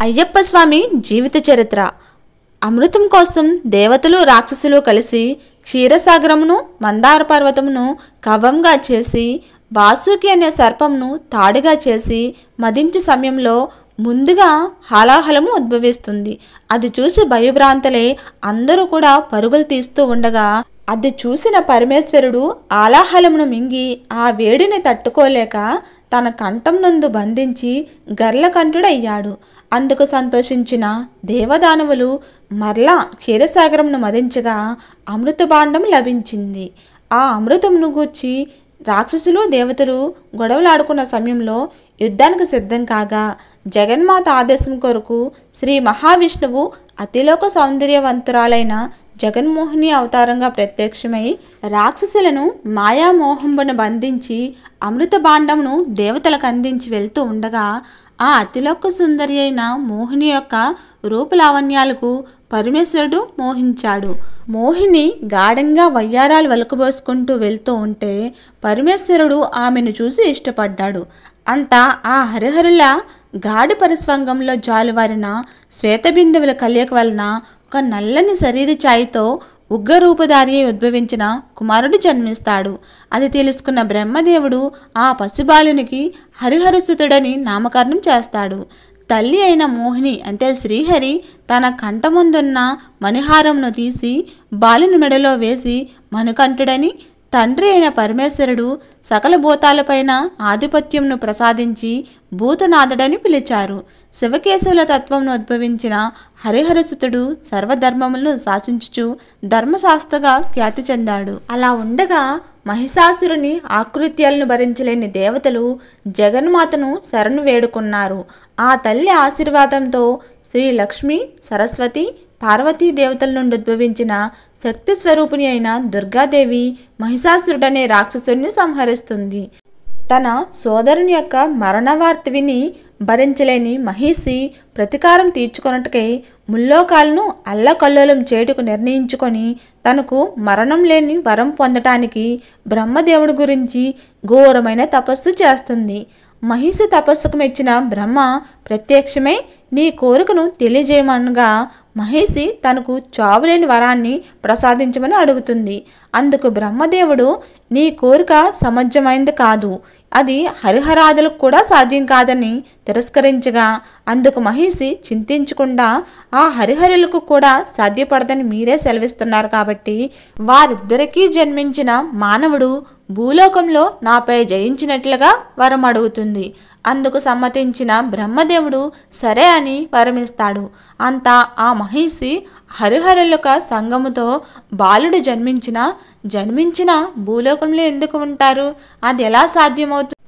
అయ్యప్ప స్వామి జీవిత చరిత్ర. అమృతం కోసం దేవతలు రాక్షసులు కలిసి క్షీరసాగరమును మందార పర్వతమును కవంగా చేసి వాసుకి అనే సర్పంను తాడుగా చేసి మదించే సమయంలో ముందుగా హాలాహలము ఉద్భవిస్తుంది. అది చూసి భయభ్రాంతలే అందరూ కూడా పరుగులు తీస్తూ ఉండగా అది చూసిన పరమేశ్వరుడు ఆలాహలమును మింగి ఆ వేడిని తట్టుకోలేక తన కంఠం నందు బంధించి గర్లకంఠుడయ్యాడు. అందుకు సంతోషించిన దేవదానవులు మరలా క్షీరసాగరమును మదించగా అమృతభాండం లభించింది. ఆ అమృతమును గూర్చి రాక్షసులు దేవతలు గొడవలాడుకున్న సమయంలో యుద్ధానికి సిద్ధం కాగా జగన్మాత ఆదేశం కొరకు శ్రీ మహావిష్ణువు అతిలోక సౌందర్యవంతురాలైన జగన్మోహిని అవతారంగా ప్రత్యక్షమై రాక్షసులను మాయామోహంబున బంధించి అమృత భాండమును దేవతలకు అందించి వెళ్తూ ఉండగా ఆ అతిలోక సుందరి అయిన మోహిని యొక్క రూపలావణ్యాలకు పరమేశ్వరుడు మోహించాడు. మోహిని గాఢంగా వయ్యారాలు వలుకబోసుకుంటూ వెళ్తూ ఉంటే పరమేశ్వరుడు ఆమెను చూసి ఇష్టపడ్డాడు. అంతా ఆ హరిహరుల గాడి పరిస్వంగంలో జాలువారిన శ్వేతబిందువుల కలయిక వలన ఒక నల్లని శరీర ఛాయతో ఉగ్రరూపధారి ఉద్భవించిన కుమారుడు జన్మిస్తాడు. అది తెలుసుకున్న బ్రహ్మదేవుడు ఆ పశుబాలునికి హరిహరసుతుడని నామకరణం చేస్తాడు. తల్లి అయిన మోహిని అంటే శ్రీహరి తన కంఠముందున్న మణిహారమును తీసి బాలుని మెడలో వేసి మణికంఠుడని, తండ్రి అయిన పరమేశ్వరుడు సకల భూతాలపైన ఆధిపత్యంను ప్రసాదించి భూతనాథుడని పిలిచారు. శివకేశవుల తత్వంను ఉద్భవించిన హరిహరసుతుడు సర్వధర్మములను శాసించుచు ధర్మశాస్త్రగా ఖ్యాతి చెందాడు. అలా ఉండగా మహిషాసురుని ఆకృత్యాలను భరించలేని దేవతలు జగన్మాతను శరణు వేడుకున్నారు. ఆ తల్లి ఆశీర్వాదంతో శ్రీ లక్ష్మి, సరస్వతి, పార్వతీ దేవతల నుండి ఉద్భవించిన శక్తి స్వరూపిణి అయిన దుర్గాదేవి మహిషాసురుడనే రాక్షసుడిని సంహరిస్తుంది. తన సోదరుని యొక్క మరణవార్త విని భరించలేని మహిషి ప్రతీకారం తీర్చుకొనుటకై ముల్లోకాలను అల్లకల్లోలం చేయుటకు నిర్ణయించుకొని తనకు మరణం లేని వరం పొందటానికి బ్రహ్మదేవుడి గురించి ఘోరమైన తపస్సు చేస్తుంది. మహిషి తపస్సుకు మెచ్చిన బ్రహ్మ ప్రత్యక్షమై నీ కోరికను తెలియజేయమనగా మహిషి తనకు చావులేని వరాన్ని ప్రసాదించమని అడుగుతుంది. అందుకు బ్రహ్మదేవుడు నీ కోరిక సమజ్యమైంది కాదు, అది హరిహరాదులకు కూడా సాధ్యం కాదని తిరస్కరించగా అందుకు మహిషి చింతించకుండా ఆ హరిహరులకు కూడా సాధ్యపడదని మీరే సెలవిస్తున్నారు కాబట్టి వారిద్దరికీ జన్మించిన మానవుడు భూలోకంలో నాపై జయించినట్లుగా వరం అడుగుతుంది. అందుకు సమ్మతించిన బ్రహ్మదేవుడు సరే అని వరమిస్తాడు. అంతా ఆ మహిషి హరిహరులక సంగముతో బాలుడు జన్మించిన భూలోకంలో ఎందుకు ఉంటారు? అది ఎలా సాధ్యమవుతుంది?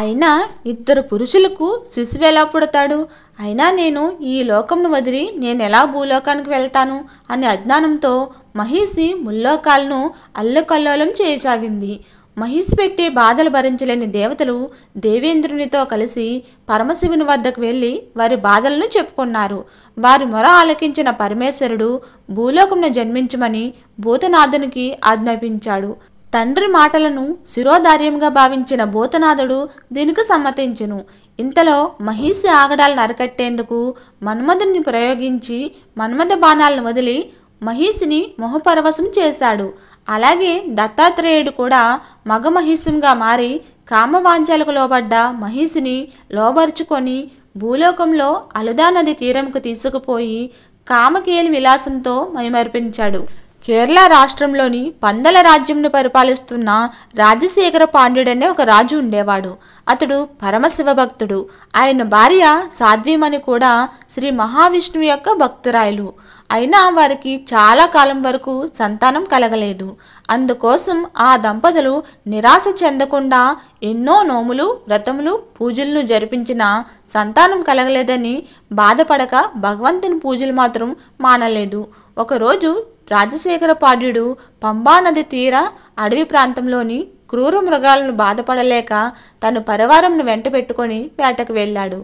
అయినా ఇద్దరు పురుషులకు శిశువు ఎలా పుడతాడు? అయినా నేను ఈ లోకంను వదిలి నేను ఎలా భూలోకానికి వెళ్తాను అనే అజ్ఞానంతో మహిషి ముల్లోకాలను అల్లకల్లోలం చేయసాగింది. మహిషి పెట్టే బాధలు భరించలేని దేవతలు దేవేంద్రునితో కలిసి పరమశివుని వద్దకు వెళ్ళి వారి బాధలను చెప్పుకున్నారు. వారి మొర ఆలకించిన పరమేశ్వరుడు భూలోకంను జన్మించమని భూతనాథునికి ఆజ్ఞాపించాడు. తండ్రి మాటలను శిరోధార్యంగా భావించిన భూతనాథుడు దీనికి సమ్మతించెను. ఇంతలో మహిషి ఆగడాలను అరికట్టేందుకు మన్మధుని ప్రయోగించి మన్మథ బాణాలను వదిలి మహిషిని మొహపరవశం చేశాడు. అలాగే దత్తాత్రేయుడు కూడా మగ మహిషంగా మారి కామవాంఛలకు లోబడ్డ మహిషిని లోబరుచుకొని భూలోకంలో అలుదా నది తీరంకు తీసుకుపోయి కామకేలి విలాసంతో మైమర్పించాడు. కేరళ రాష్ట్రంలోని పందల రాజ్యంను పరిపాలిస్తున్న రాజశేఖర పాండ్యుడనే ఒక రాజు ఉండేవాడు. అతడు పరమశివ భక్తుడు. ఆయన భార్య సాధ్వీమణి కూడా శ్రీ మహావిష్ణువు యొక్క భక్తురాయలు. అయినా వారికి చాలా కాలం వరకు సంతానం కలగలేదు. అందుకోసం ఆ దంపతులు నిరాశ చెందకుండా ఎన్నో నోములు, వ్రతములు, పూజలను జరిపించిన సంతానం కలగలేదని బాధపడక భగవంతుని పూజలు మాత్రం మానలేదు. ఒకరోజు రాజశేఖర పాండ్యుడు పంబా నది తీర అడవి ప్రాంతంలోని క్రూర మృగాలను బాధపడలేక తన పరివారంను వెంట పెట్టుకొని వేటకు వెళ్ళాడు.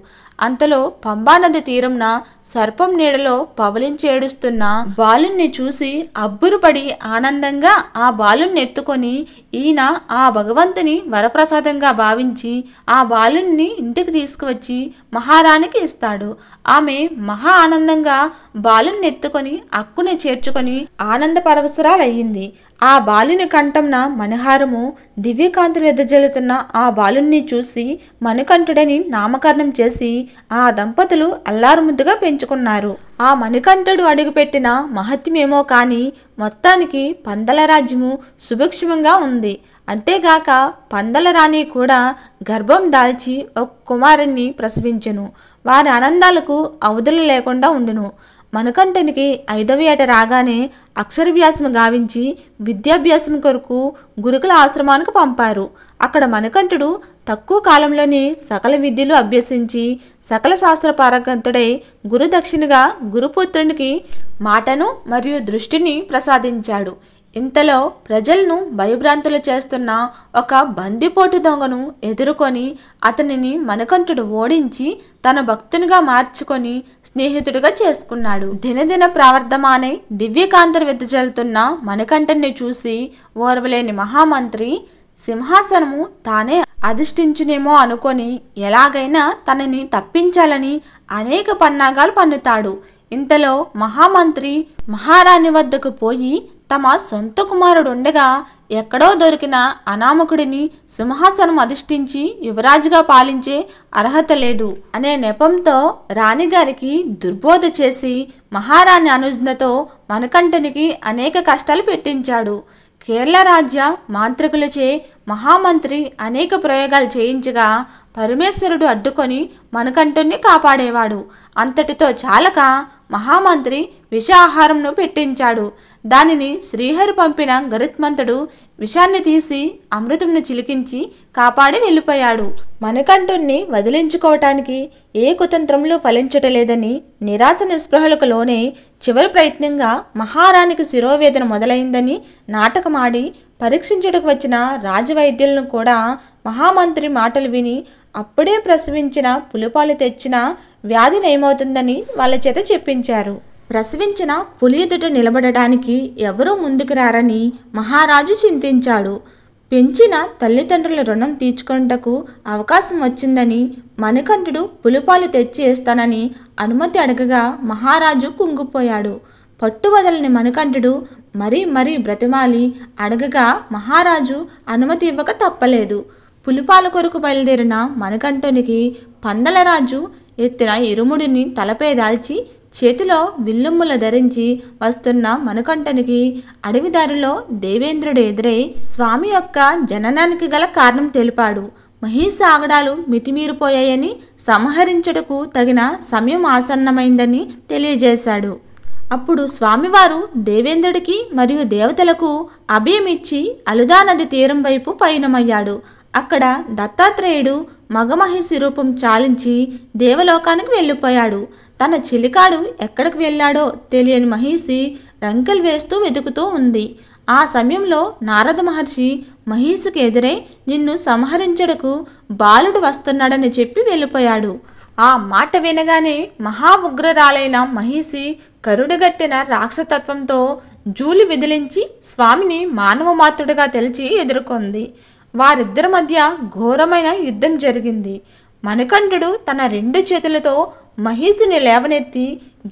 అంతలో పంబానది తీరంన సర్పం నీడలో పవలించి ఏడుస్తున్న బాలుణ్ణి చూసి అబ్బురుపడి ఆనందంగా ఆ బాలుణ్ణి ఎత్తుకొని ఈయన ఆ భగవంతుని వరప్రసాదంగా భావించి ఆ బాలుణ్ణి ఇంటికి తీసుకువచ్చి మహారాణికి ఇస్తాడు. ఆమె మహా ఆనందంగా బాలుణ్ణి ఎత్తుకొని అక్కుని చేర్చుకొని ఆనంద పరవశురాలయ్యింది. ఆ బాలుని కంఠంన మణిహారము దివ్యకాంతులు వెదజల్లుతున్న ఆ బాలుణ్ణి చూసి మణికంఠుడని నామకరణం చేసి ఆ దంపతులు అల్లారుముద్దుగా పెంచుకున్నారు. ఆ మణికంఠుడు అడుగుపెట్టిన మహత్యమేమో కానీ మొత్తానికి పందల రాజ్యము సుభిక్షమంగా ఉంది. అంతేగాక పందల రాణి కూడా గర్భం దాల్చి ఒక కుమారుణ్ణి ప్రసవించెను. వారి ఆనందాలకు అవధులు లేకుండా ఉండును. మణికంఠునికి 5వ ఏట రాగానే అక్షరాభ్యాసం గావించి విద్యాభ్యాసం కొరకు గురుకుల ఆశ్రమానికి పంపారు. అక్కడ మణికంఠుడు తక్కువ కాలంలోనే సకల విద్యలు అభ్యసించి సకల శాస్త్ర పారగంతుడై గురుదక్షిణగా గురుపుత్రునికి మాటను మరియు దృష్టిని ప్రసాదించాడు. ఇంతలో ప్రజలను భయభ్రాంతులు చేస్తున్న ఒక బందిపోటు దొంగను ఎదుర్కొని అతనిని మణికంఠుడు ఓడించి తన భక్తునిగా మార్చుకొని స్నేహితుడిగా చేసుకున్నాడు. దినదిన ప్రావర్ధమానై దివ్యకాంతలు వెదజల్లుతున్న మణికంఠుని చూసి ఓర్వలేని మహామంత్రి సింహాసనము తానే అధిష్ఠించునేమో అనుకొని ఎలాగైనా తనని తప్పించాలని అనేక పన్నాగాలు పన్నుతాడు. ఇంతలో మహామంత్రి మహారాణి వద్దకు పోయి తమ సొంత కుమారుడు ఉండగా ఎక్కడో దొరికిన అనామకుడిని సింహాసనం అధిష్ఠించి యువరాజుగా పాలించే అర్హత లేదు అనే నెపంతో రాణిగారికి దుర్బోధ చేసి మహారాణి అనుజ్ఞతో మణికంఠునికి అనేక కష్టాలు పెట్టించాడు. కేరళ రాజ్య మాంత్రికులచే మహామంత్రి అనేక ప్రయోగాలు చేయించగా పరమేశ్వరుడు అడ్డుకొని మణికంఠుని కాపాడేవాడు. అంతటితో చాలక మహామంత్రి విష ఆహారంను పెట్టించాడు. దానిని శ్రీహరి పంపిన గరుత్మంతుడు విషాన్ని తీసి అమృతంను చిలికించి కాపాడి వెళ్ళిపోయాడు. మణికంఠుణ్ణి వదిలించుకోవటానికి ఏ కుతంత్రంలో ఫలించటలేదని నిరాశ నిస్పృహలకు లోనే చివరి ప్రయత్నంగా మహారాణికి శిరోవేదన మొదలైందని నాటకమాడి పరీక్షించుటకు వచ్చిన రాజవైద్యులను కూడా మహామంత్రి మాటలు విని అప్పుడే ప్రసవించిన పులిపాలు తెచ్చిన వ్యాధి నయమవుతుందని వాళ్ళ చేత చెప్పించారు. ప్రసవించిన పులి ఎదుట నిలబడటానికి ఎవరూ ముందుకు రారని మహారాజు చింతించాడు. పెంచిన తల్లిదండ్రుల రుణం తీర్చుకొనుటకు అవకాశం వచ్చిందని మణికంఠుడు పులిపాలు తెచ్చి వేస్తానని అనుమతి అడగగా మహారాజు కుంగిపోయాడు. పట్టువదలని మణికంఠుడు మరీ బ్రతిమాలి అడగగా మహారాజు అనుమతి ఇవ్వక తప్పలేదు. పులిపాల కొరకు బయలుదేరిన మణికంఠునికి పందలరాజు ఎత్తిన ఇరుముడిని తలపై దాల్చి చేతిలో విల్లుమ్ముల ధరించి వస్తున్న మణికంఠునికి అడవిదారిలో దేవేంద్రుడు ఎదురై స్వామి యొక్క జననానికి గల కారణం తెలిపాడు. మహిష ఆగడాలు మితిమీరిపోయాయని సంహరించుటకు తగిన సమయం ఆసన్నమైందని తెలియజేశాడు. అప్పుడు స్వామివారు దేవేంద్రుడికి మరియు దేవతలకు అభయమిచ్చి అలుదా నది తీరం వైపు పయనమయ్యాడు. అక్కడ దత్తాత్రేయుడు మగమహిషి రూపం చాలించి దేవలోకానికి వెళ్ళిపోయాడు. తన చిలికాడు ఎక్కడికి వెళ్ళాడో తెలియని మహిషి రంకెలు వేస్తూ వెతుకుతూ ఉంది. ఆ సమయంలో నారద మహర్షి మహిషికి ఎదురై నిన్ను సంహరించడకు బాలుడు వస్తున్నాడని చెప్పి వెళ్ళిపోయాడు. ఆ మాట వినగానే మహా ఉగ్రరాలైన మహిషి కరుడుగట్టిన రాక్షసత్వంతో జూలి విదిలించి స్వామిని మానవ మాతృడిగా తెలిచి ఎదుర్కొంది. వారిద్దరి మధ్య ఘోరమైన యుద్ధం జరిగింది. మణికంఠుడు తన 2 చేతులతో మహిషిని లేవనెత్తి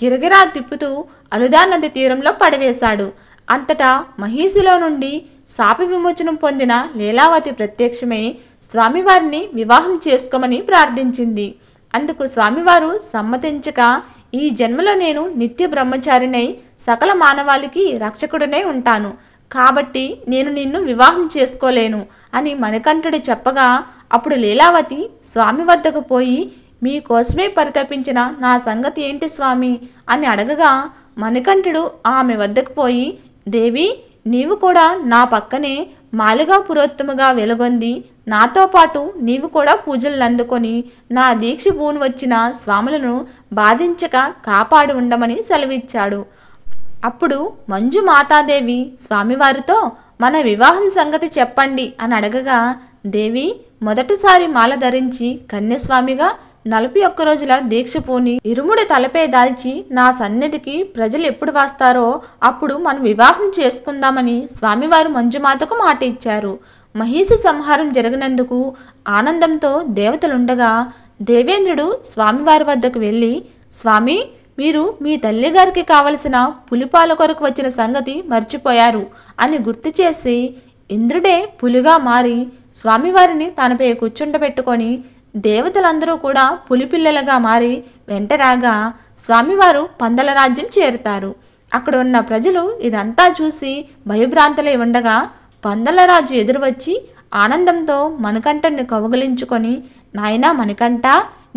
గిరగిరా తిప్పుతూ అలుదా నది తీరంలో పడవేశాడు. అంతటా మహిషిలో నుండి శాప విమోచనం పొందిన లీలావతి ప్రత్యక్షమై స్వామివారిని వివాహం చేసుకోమని ప్రార్థించింది. అందుకు స్వామివారు సమ్మతించక ఈ జన్మలో నేను నిత్య బ్రహ్మచారినై సకల మానవాళికి రక్షకుడనై ఉంటాను, కాబట్టి నేను నిన్ను వివాహం చేసుకోలేను అని మణికంఠుడు చెప్పగా అప్పుడు లీలావతి స్వామి వద్దకు పోయి మీకోసమే పరితపించిన నా సంగతి ఏంటి స్వామి అని అడగగా మణికంఠుడు ఆమె వద్దకు పోయి దేవి నీవు కూడా నా పక్కనే మాలిగా పురోత్తముగా వెలుగొంది నాతో పాటు నీవు కూడా పూజలు అందుకొని నా దీక్ష పూను వచ్చిన స్వాములను బాధించక కాపాడి ఉండమని సెలవిచ్చాడు. అప్పుడు మంజు మాతాదేవి స్వామివారితో మన వివాహం సంగతి చెప్పండి అని అడగగా, దేవి మొదటిసారి మాల ధరించి కన్యస్వామిగా 41 రోజుల దీక్ష పూని ఇరుముడి తలపై దాల్చి నా సన్నిధికి ప్రజలు ఎప్పుడు వస్తారో అప్పుడు మనం వివాహం చేసుకుందామని స్వామివారు మంజుమాతకు మాట ఇచ్చారు. మహిషి సంహారం జరిగినందుకు ఆనందంతో దేవతలుండగా దేవేంద్రుడు స్వామివారి వద్దకు వెళ్ళి, స్వామి మీరు మీ తల్లిగారికి కావలసిన పులిపాల కొరకు వచ్చిన సంగతి మర్చిపోయారు అని గుర్తు చేసి ఇంద్రుడే పులిగా మారి స్వామివారిని తనపై కూర్చుండబెట్టుకొని దేవతలందరూ కూడా పులిపిల్లలుగా మారి వెంటరాగా స్వామివారు పందల రాజ్యం చేరుతారు. అక్కడ ఉన్న ప్రజలు ఇదంతా చూసి భయభ్రాంతులై ఉండగా పందలరాజు ఎదురు వచ్చి ఆనందంతో మణికంఠుని కౌగిలించుకొని, నాయనా మణికంఠ,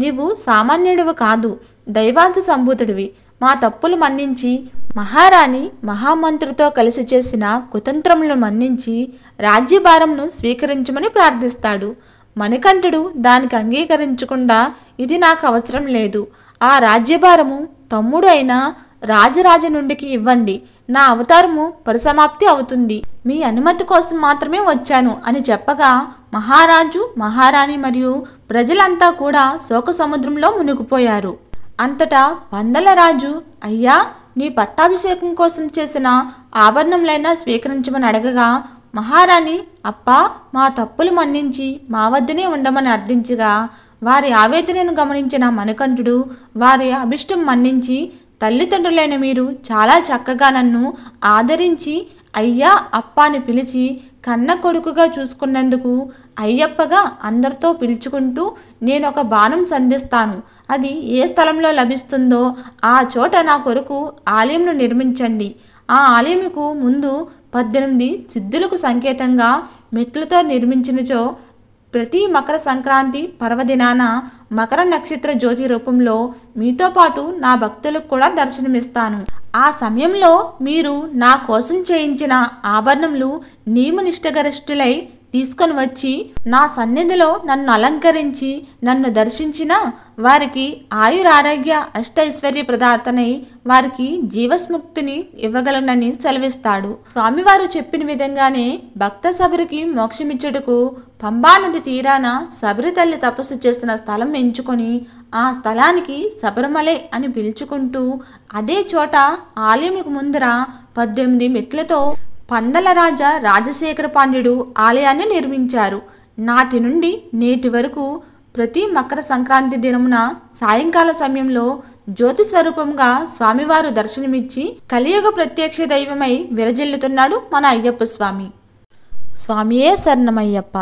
నీవు సామాన్యుడివి కాదు, దైవాంశ సంభూతుడివి. మా తప్పులు మన్నించి మహారాణి మహామంత్రితో కలిసి చేసిన కుతంత్రములను మన్నించి రాజ్యభారంను స్వీకరించమని ప్రార్థిస్తాడు. మణికంఠుడు దానికి అంగీకరించకుండా, ఇది నాకు అవసరం లేదు, ఆ రాజ్యభారము తమ్ముడు అయిన రాజరాజ నుండికి ఇవ్వండి, నా అవతారము పరిసమాప్తి అవుతుంది, మీ అనుమతి కోసం మాత్రమే వచ్చాను అని చెప్పగా మహారాజు మహారాణి మరియు ప్రజలంతా కూడా శోక సముద్రంలో మునిగిపోయారు. అంతటా పందలరాజు, అయ్యా నీ పట్టాభిషేకం కోసం చేసిన ఆభరణంలైనా స్వీకరించమని అడగగా మహారాణి, అప్పా మా తప్పులు మన్నించి మా వద్దనే ఉండమని అర్థించగా వారి ఆవేదనను గమనించిన మణికంఠుడు వారి అభిష్టం మన్నించి, తల్లిదండ్రులైన మీరు చాలా చక్కగా నన్ను ఆదరించి అయ్యా అప్ప అని పిలిచి కన్న కొడుకుగా చూసుకున్నందుకు అయ్యప్పగా అందరితో పిలుచుకుంటూ నేను ఒక బాణం సంధిస్తాను, అది ఏ స్థలంలో లభిస్తుందో ఆ చోట నా కొరకు ఆలయంను నిర్మించండి. ఆ ఆలయముకు ముందు 18 సిద్ధులకు సంకేతంగా మెట్లతో నిర్మించినచో ప్రతి మకర సంక్రాంతి పర్వదినాన మకర నక్షత్ర జ్యోతి రూపంలో మీతో పాటు నా భక్తులకు కూడా దర్శనమిస్తాను. ఆ సమయంలో మీరు నా కోసం చేయించిన ఆభరణములు నియమనిష్టగరిష్ఠులై తీసుకొని వచ్చి నా సన్నిధిలో నన్ను అలంకరించి నన్ను దర్శించిన వారికి ఆయురారోగ్య అష్టైశ్వర్య ప్రదాతనై వారికి జీవస్ముక్తిని ఇవ్వగలనని సెలవిస్తాడు. స్వామివారు చెప్పిన విధంగానే భక్త శబరికి మోక్షమిచ్చుటకు పంబానది తీరాన శబరి తల్లి తపస్సు చేస్తున్న స్థలం ఎంచుకొని ఆ స్థలానికి శబరిమలై అని పిలుచుకుంటూ అదే చోట ఆలయముకు ముందర 18 మెట్లతో పందలరాజ రాజశేఖర పాండ్యుడు ఆలయాన్ని నిర్మించారు. నాటి నుండి నేటి వరకు ప్రతి మకర సంక్రాంతి దినమున సాయంకాల సమయంలో జ్యోతి స్వరూపంగా స్వామివారు దర్శనమిచ్చి కలియుగ ప్రత్యక్ష దైవమై విరజిల్లుతున్నాడు మన అయ్యప్ప స్వామి. స్వామియే శరణమయ్యప్ప.